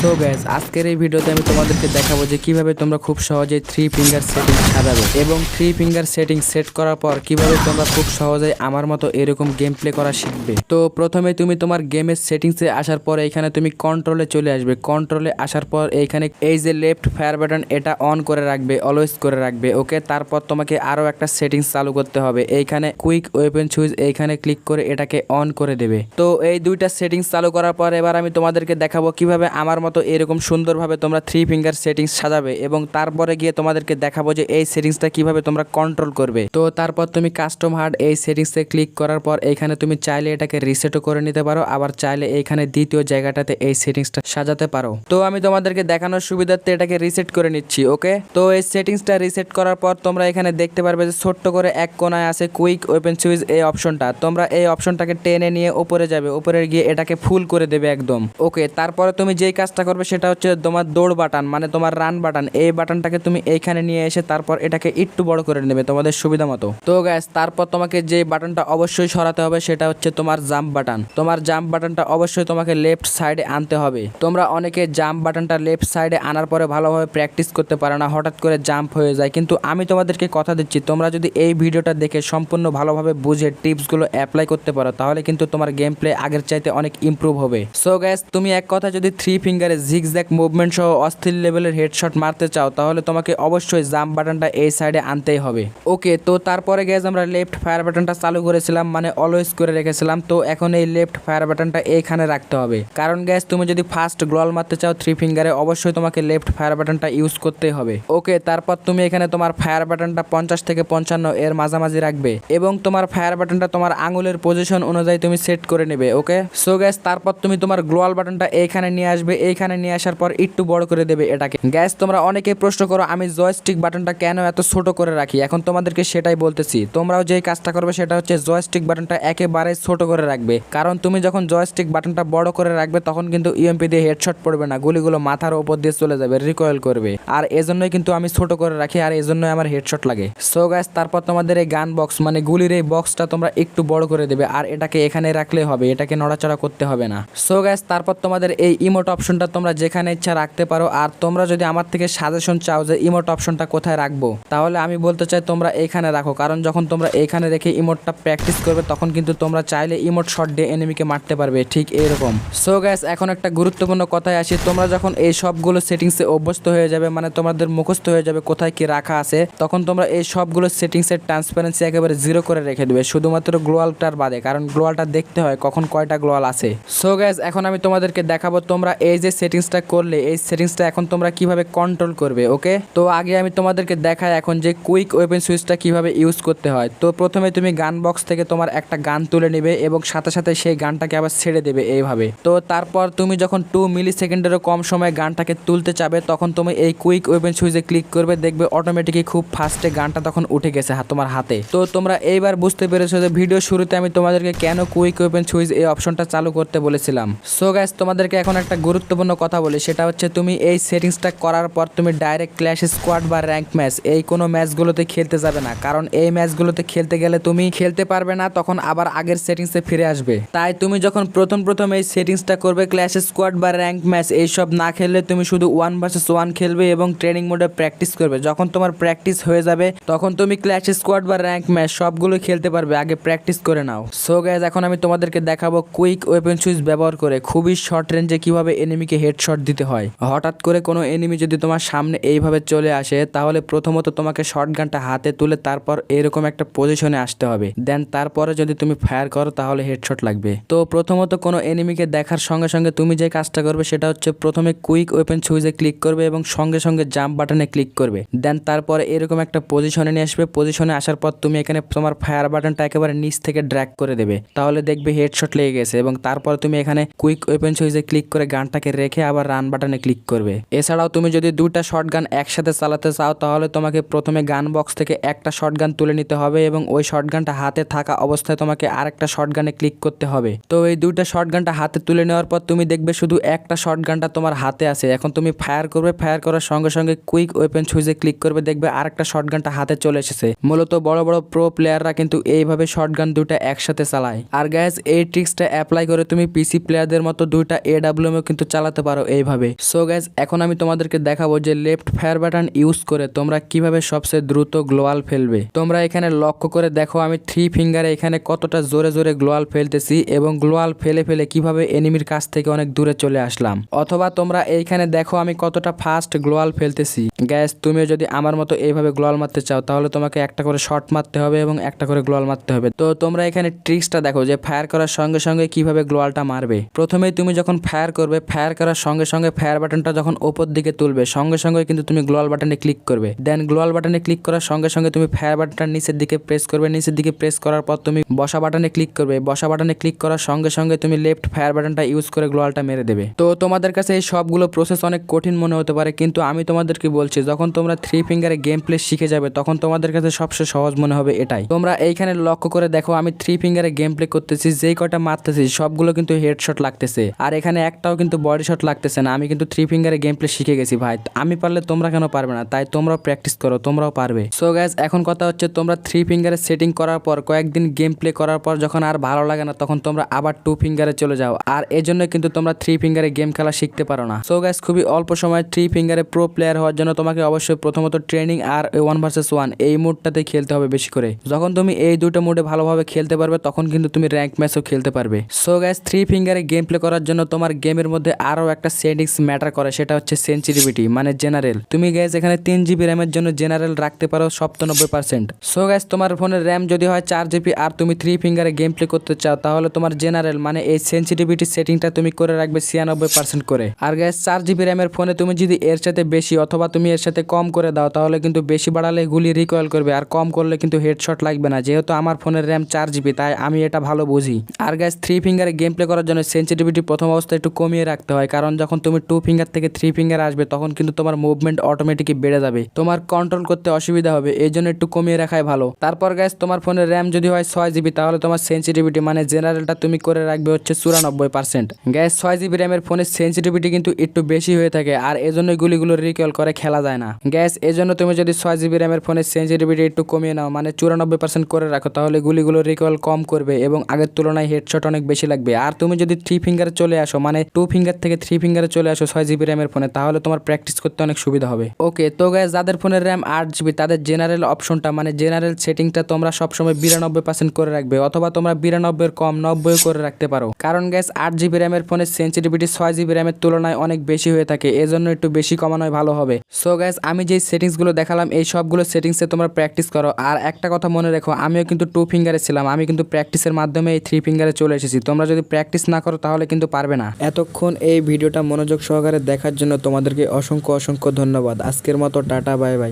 So guys আজকের এই ভিডিওতে আমি তোমাদেরকে দেখাবো যে কিভাবে তোমরা খুব সহজেই 3 ফিঙ্গার সেটিং সাজাবে এবং 3 ফিঙ্গার সেটিং সেট করার পর কিভাবে তোমরা খুব সহজেই আমার মতো এরকম গেম প্লে করা শিখবে। তো প্রথমে তুমি তোমার গেমের সেটিংসে আসার পর এখানে তুমি কন্ট্রোলে চলে আসবে। কন্ট্রোলে আসার পর এইখানে এই যে লেফট ফায়ার বাটন এটা অন করে রাখবে, অলওয়েজ করে রাখবে। ওকে, তারপর তোমাকে আরো একটা সেটিংস চালু করতে হবে। এইখানে কুইক ওয়েপন সুইচ এইখানে ক্লিক করে এটাকে অন করে দেবে। তো এই দুইটা সেটিংস চালু করার পর এবার আমি তোমাদেরকে দেখাবো কিভাবে আমার মতো এরকম সুন্দরভাবে তোমরা 3 ফিঙ্গার সেটিংস সাজাবে এবং তারপরে গিয়ে তোমাদেরকে দেখাবো যে এই সেটিংসটা কিভাবে তোমরা কন্ট্রোল করবে। তো তারপর তুমি কাস্টম হার্ড এই সেটিংসে ক্লিক করার পর এইখানে তুমি চাইলে এটাকে রিসেটও করে নিতে পারো, আবার চাইলে এইখানে দ্বিতীয় জায়গাটাতে এই সেটিংসটা সাজাতে পারো। তো আমি তোমাদেরকে দেখানোর সুবিধার্থে এটাকে রিসেট করে নিচ্ছি। ওকে, তো এই সেটিংসটা রিসেট করার পর তোমরা এখানে দেখতে পারবে যে ছোট্ট করে এক কোনায় আছে কুইক ওপেন সুইচ এই অপশনটা। তোমরা এই অপশনটাকে টেনে নিয়ে উপরে যাবে, উপরে গিয়ে এটাকে ফুল করে দেবে একদম। ওকে, তারপরে তুমি যেই কাজটা করবে সেটা হচ্ছে তোমার দৌড় বাটন মানে তোমার রান বাটন, এই বাটনটাকে তুমি এইখানে নিয়ে এসে তারপর এটাকে একটু বড় করে নেবে তোমাদের সুবিধা মতো। তো গাইস তারপর তোমাকে যে বাটনটা অবশ্যই সরাতে হবে সেটা হচ্ছে তোমার জাম্প বাটন। তোমার জাম্প বাটনটা অবশ্যই তোমাকে লেফট সাইডে আনতে হবে। তোমরা অনেকে জাম্প বাটনটা লেফট সাইডে আনার পরে ভালোভাবে প্র্যাকটিস করতে পারো না, হঠাৎ করে জাম্প হয়ে যায়। কিন্তু আমি তোমাদেরকে কথা দিচ্ছি, তোমরা যদি এই ভিডিওটা দেখে সম্পূর্ণ ভালোভাবে বুঝে টিপসগুলো অ্যাপ্লাই করতে পারো তাহলে কিন্তু তোমার গেম প্লে আগের চাইতে অনেক ইমপ্রুভ হবে। সো গাইস তুমি এক কথা যদি 3 ফিঙ্গারে জিগজ্যাগ মুভমেন্ট সহ অস্থির লেভেলের হেডশট মারতে চাও তাহলে তোমাকে অবশ্যই জাম্প বাটনটা এই সাইডে আনতেই হবে। ওকে, তো তারপরে গাইস আমরা লেফট ফায়ার বাটনটা চালু করেছিলাম মানে অলওয়েজ করে রেখেছিলাম। তো এখন এই লেফট ফায়ার বাটনটা এইখানে রাখতে হবে, কারণ গাইস তুমি যদি ফাস্ট গ্লোয়াল মারতে চাও 3 ফিঙ্গারে অবশ্যই তোমাকে লেফট ফায়ার বাটনটা ইউজ করতেই হবে। ওকে, তারপর তুমি এখানে তোমার ফায়ার বাটনটা 50 থেকে 55 এর মাঝামাঝি রাখবে এবং তোমার ফায়ার বাটনটা তোমার আঙুলের পজিশন অনুযায়ী তুমি সেট করে নেবে। ওকে, সো গাইস তারপর তুমি তোমার গ্লোয়াল বাটনটা এইখানে নিয়ে আসবে, এইখানে নিয়ে আসার পর একটু বড় করে দেবে এটাকে। গাইস তোমরা অনেকেই প্রশ্ন করো আমি জয়স্টিক বাটনটা কেন এত ছোট করে রাখি, এখন তোমাদেরকে সেটাই বলতেছি। তোমরাও যেই কাজটা করবে সেটা হচ্ছে জয়স্টিক বাটনটা একেবারে ছোট করে রাখবে, কারণ তুমি যখন জয়স্টিক বাটনটা বড় করে রাখবে তখন কিন্তু ইএমপি দিয়ে হেডশট পড়বে না, গুলিগুলো মাথার উপর দিয়ে চলে যাবে, রিকয়েল করবে। আর এজন্যই কিন্তু আমি ছোট করে রাখি আর এজন্যই আমার হেডশট লাগে। সো গাইস তারপর তোমাদের এই গান বক্স মানে গুলির এই বক্সটা তোমরা একটু বড় করে দেবে আর এটাকে এখানে রাখলে হবে, এটাকে নড়াচড়া করতে হবে না। সো গাইস তারপর তোমাদের এই ইমোট অপশনটা তোমরা যেখানে ইচ্ছা রাখতে পারো। আর তোমরা যদি আমার থেকে সাজেশন চাও যে ইমোট অপশনটা কোথায় রাখবো তাহলে আমি বলতে চাই তোমরা এইখানে রাখো, কারণ যখন তোমরা এইখানে রেখে ইমোটটা প্র্যাকটিস করবে তখন কিন্তু তোমরা চাইলে ইমোট শট দিয়ে এনিমিকে মারতে পারবে, ঠিক এইরকম। সো গাইস এখন একটা গুরুত্বপূর্ণ কথায় আসি, তোমরা যখন এই সবগুলো সেটিংসে অভ্যস্ত হয়ে যাবে মানে তোমাদের মুখস্থ হয়ে যাবে কোথায় কি রাখা আছে, তখন তোমরা এই সবগুলো সেটিংসের ট্রান্সপারেন্সি একেবারে 0 করে রেখে দেবে, শুধুমাত্র গ্লোয়ালটার বাদে, কারণ গ্লোয়ালটা দেখতে হয় কখন কয়টা গ্লোয়াল আছে। সো গাইস এখন আমি তোমাদেরকে দেখাবো তোমরা এই যে সেটিংসটা করলে এই সেটিংসটা এখন তোমরা কিভাবে কন্ট্রোল করবে। ওকে, তো আগে আমি তোমাদেরকে দেখাই এখন যে কুইক ওয়েপন সুইচটা কিভাবে ইউজ করতে হয়। তো প্রথমে তুমি গান বক্স থেকে তোমার একটা গান তুলে নেবে এবং সাথে সাথে সেই গানটাকে আবার ছেড়ে দেবে এইভাবে। তো তারপর তুমি যখন 2 মিলি সেকেন্ডেরও কম সময় গানটাকে তুলতে চাবে তখন তুমি এই কুইক ওয়েপন সুইচে ক্লিক করবে, দেখবে অটোমেটিকলি খুব ফাস্টে গানটা তখন উঠে গেছে তোমার হাতে। তো তোমরা এইবার বুঝতে পেরেছো যে ভিডিও শুরুতে আমি তোমাদেরকে কেন কুইক ওয়েপন সুইচ এই অপশনটা চালু করতে বলেছিলাম। সো গাইস তোমাদেরকে এখন একটা গুরুত্বপূর্ণ কথা বলি, সেটা হচ্ছে তুমি এই সেটিংসটা করার পর তুমি ডাইরেক্ট ক্ল্যাশ স্কোয়াড বা র্যাঙ্ক ম্যাচ এই কোনো ম্যাচগুলোতে খেলতে যাবে না, কারণ এই ম্যাচগুলোতে খেলতে গেলে তুমি খেলতে পারবে না, তখন আবার আগের সেটিংসে ফিরে আসবে। তাই তুমি যখন প্রথম এই সেটিংসটা করবে ক্ল্যাশ স্কোয়াড বা র্যাঙ্ক ম্যাচ এইসব না খেললে তুমি শুধু 1 ভার্সেস 1 খেলবে এবং ট্রেনিং মোডে প্র্যাকটিস করবে। যখন তোমার প্র্যাকটিস হয়ে যাবে তখন তুমি ক্ল্যাশ স্কোয়াড বা র্যাঙ্ক ম্যাচ সবগুলো খেলতে পারবে, আগে প্র্যাকটিস করে নাও। সো গাইস এখন আমি তোমাদেরকে দেখাবো কুইক ওয়েপন সুইচ ব্যবহার করে খুবই শর্ট রেঞ্জে কিভাবে এনিমিকে হেডশট দিতে হয়। হঠাৎ করে কোনো এনিমি যদি তোমার সামনে এইভাবে চলে আসে তাহলে প্রথমত তোমাকে শটগানটা হাতে তুলে তারপর এরকম একটা পজিশনে আসতে হবে, দেন তারপরে যদি তুমি ফায়ার করো তাহলে হেডশট লাগবে। তো প্রথমত কোনো এনিমিকে দেখার সঙ্গে সঙ্গে তুমি যে কাজটা করবে সেটা হচ্ছে প্রথমে কুইক ওয়েপন সুইচে ক্লিক করবে এবং সঙ্গে সঙ্গে জাম্প বাটনে ক্লিক করবে, দেন তারপরে এরকম একটা পজিশনে নিয়ে আসবে। পজিশনে আসার পর তুমি এখানে তোমার ফায়ার বাটনটা একেবারে নিচ থেকে ড্র্যাগ করে দেবে, তাহলে দেখবে হেডশট লেগে গেছে এবং তারপর তুমি এখানে কুইক ওয়েপন সুইচে ক্লিক করে গানটাকে রেখে আবার রান বাটনে ক্লিক করবে। এছাড়াও তুমি যদি দুইটা শটগান একসাথে চালাতে চাও তাহলে তোমাকে প্রথমে গান বক্স থেকে একটা শটগান তুলে নিতে হবে এবং ওই শটগানটা হাতে থাকা অবস্থায় তোমাকে আরেকটা শটগানে ক্লিক করতে হবে। তো এই দুইটা শটগানটা হাতে তুলে নেওয়ার পর তুমি দেখবে শুধু একটা শটগানটা তোমার হাতে আছে, এখন তুমি ফায়ার করবে, ফায়ার করার সঙ্গে সঙ্গে কুইক ওয়েপন সুইচে ক্লিক করবে, দেখবে আরেকটা শটগানটা হাতে চলে এসেছে। মূলত বড় বড় প্রো প্লেয়াররা কিন্তু এইভাবে শটগান দুইটা একসাথে চালায়। আর গাইস এই ট্রিক্সটা অ্যাপ্লাই করে তুমি পিসি প্লেয়ারদের মতো দুইটা AWM কিন্তু চালাতে চালাতে পারো এইভাবে। সো গাইজ এখন আমি তোমাদেরকে দেখাবো যে লেফট ফায়ার বাটন ইউজ করে তোমরা কিভাবে সবচেয়ে দ্রুত গ্লোয়াল ফেলবে। তোমরা এখানে লক্ষ্য করে দেখো আমি 3 ফিঙ্গারে এখানে কতটা জোরে জোরে গ্লোয়াল ফেলতেছি এবং গ্লোয়াল ফেলে ফেলে কিভাবে এনিমির কাছ থেকে অনেক দূরে চলে আসলাম। অথবা তোমরা এইখানে দেখো আমি কতটা ফাস্ট গ্লোয়াল ফেলতেছি। গ্যাস তুমিও যদি আমার মতো এইভাবে গ্লোয়াল মারতে চাও তাহলে তোমাকে একটা করে শট মারতে হবে এবং একটা করে গ্লোয়াল মারতে হবে। তো তোমরা এখানে ট্রিক্সটা দেখো যে ফায়ার করার সঙ্গে সঙ্গে কিভাবে গ্লোয়ালটা মারবে। প্রথমেই তুমি যখন ফায়ার করবে, ফায়ার করার সঙ্গে সঙ্গে ফায়ার বাটনটা যখন ওপর দিকে তুলবে সঙ্গে সঙ্গে কিন্তু তুমি গ্লোয়াল বাটনে ক্লিক করবে। দেন গ্লোয়াল বাটনে ক্লিক করার সঙ্গে সঙ্গে তুমি ফায়ার বাটনটা নিচের দিকে প্রেস করবে। নিচের দিকে প্রেস করার পর তুমি বসা বাটনে ক্লিক করবে। বসা বাটনে ক্লিক করার সঙ্গে সঙ্গে তুমি লেফট ফায়ার বাটনটা ইউজ করে গ্লোয়ালটা মেরে দেবে। তো তোমাদের কাছে এই সবগুলো প্রসেস অনেক কঠিন মনে হতে পারে, কিন্তু আমি তোমাদেরকে বলছি যখন তোমরা 3 ফিঙ্গারে গেম প্লে শিখে যাবে তখন তোমাদের কাছে সবচেয়ে সহজ মনে হবে এটাই। তোমরা এইখানে লক্ষ্য করে দেখো আমি 3 ফিঙ্গারে গেম প্লে করতেছি, যেই কটা মারতেছি সবগুলো কিন্তু হেডশট লাগতেছে আর এখানে একটাও কিন্তু বডি শট লাগতেছে না। আমি কিন্তু 3 ফিঙ্গারে গেম প্লে শিখে গেছি ভাই। আমি পারলে তোমরা কেন পারবে না? তাই তোমরাও প্র্যাকটিস করো, তোমরাও পারবে। সো গাইজ এখন কথা হচ্ছে তোমরা 3 ফিঙ্গারে সেটিং করার পর কয়েকদিন গেম প্লে করার পর যখন আর ভালো লাগে না তখন তোমরা আবার 2 ফিঙ্গারে চলে যাও, আর এজন্য কিন্তু তোমরা 3 ফিঙ্গারে গেম খেলা শিখতে পারো না। সো গাইজ খুবই অল্প সময় 3 ফিঙ্গারে প্রো প্লেয়ার হওয়ার জন্য তোমাকে অবশ্যই প্রথমত ট্রেনিং আর 1 ভার্সেস 1 এই মুডটাতে খেলতে হবে বেশি করে। যখন তুমি এই দুটো মুডে ভালোভাবে খেলতে পারবে তখন কিন্তু তুমি র্যাঙ্ক ম্যাচও খেলতে পারবে। সো গাইজ 3 ফিঙ্গারে গেম প্লে করার জন্য তোমার গেমের মধ্যে আরও একটা সেটিংস ম্যাটার করে, সেটা হচ্ছে সেনসিটিভিটি মানে জেনারেল। তুমি গাইজ এখানে 3 জিবি র্যামের জন্য জেনারেল রাখতে পারো 97%। সো গাইজ তোমার ফোনের র্যাম যদি হয় 4 জিবি আর তুমি 3 ফিঙ্গারে গেম প্লে করতে চাও তাহলে তোমার জেনারেল মানে এই সেনসিটিভিটি সেটিংটা তুমি করে রাখবে 96% করে। আর গাইজ 4 জিবি র্যামের ফোনে তুমি যদি এর সাথে বেশি অথবা তুমি এর সাথে কম করে দাও তাহলে কিন্তু বেশি বাড়ালে গুলি রিকয়েল করবে আর কম করলে কিন্তু হেডশট লাগবে না। যেহেতু আমার ফোনের র্যাম 4 জিবি তাই আমি এটা ভালো বুঝি। আর গাইজ 3 ফিঙ্গারে গেম প্লে করার জন্য সেনসিটিভিটি প্রথম অবস্থায় একটু কমিয়ে রাখতে হয়, কারণ যখন তুমি 2 ফিঙ্গার থেকে 3 ফিঙ্গার আসবে তখন কিন্তু তোমার মুভমেন্ট অটোমেটিকই বেড়ে যাবে, তোমার কন্ট্রোল করতে অসুবিধা হবে, এই জন্য একটু কমিয়ে রাখাই ভালো। তারপর গাইজ তোমার ফোনের র্যাম যদি হয় 6 জিবি তাহলে তোমার সেনসিটিভিটি মানে জেনারেলটা তুমি করে রাখবে হচ্ছে 94%। গ্যাস 6 জিবি র্যামের ফোনের সেনসিটিভিটি কিন্তু একটু বেশি হয়ে থাকে আর এজন্যই গুলিগুলো রিকয়েল করে খেলা যায় না। গ্যাস এজন্য তুমি যদি 6 জিবি র্যামের ফোনের সেনসিটিভিটি একটু কমিয়ে নাও মানে 94% করে রাখো তাহলে গুলিগুলো রিকয়েল কম করবে এবং আগের তুলনায় হেডশট অনেক বেশি লাগবে। আর তুমি যদি 3 ফিঙ্গারে চলে আসো মানে 2 ফিঙ্গার থেকে 3 ফিঙ্গারে চলে আসো 6 জিবি র্যামের ফোনে তাহলে তোমার প্র্যাকটিস করতে অনেক সুবিধা হবে। ওকে তো গাইজ যাদের ফোনের র্যাম 8 জিবি তাদের জেনারেল অপশনটা মানে জেনারেল সেটিংটা তোমরা সবসময় 92% করে রাখবে অথবা তোমরা 92 এর কম 90 করে রাখতে পারো, কারণ গ্যাস 8 জিবি র্যামের ফোনের সেনসিটিভিটি 6 জিবি র্যামের তুলনায় অনেক বেশি হয়ে থাকে, এজন্য একটু বেশি কমানোই ভালো হবে। সো গাইজ আমি যেই সেটিংসগুলো দেখালাম এই সবগুলো সেটিংসে তোমরা প্র্যাকটিস করো। আর একটা কথা মনে রেখো আমিও কিন্তু 2 ফিঙ্গারে ছিলাম, আমি কিন্তু প্র্যাকটিসের মাধ্যমে এই 3 ফিঙ্গারে চলে এসেছি। তোমরা যদি প্র্যাকটিস না করো তাহলে কিন্তু পারবে না। এতক্ষণ এই ভিডিওটা মনোযোগ সহকারে দেখার জন্য তোমাদেরকে অসংখ্য অসংখ্য ধন্যবাদ। আজকের মতো টাটা বাই বাই।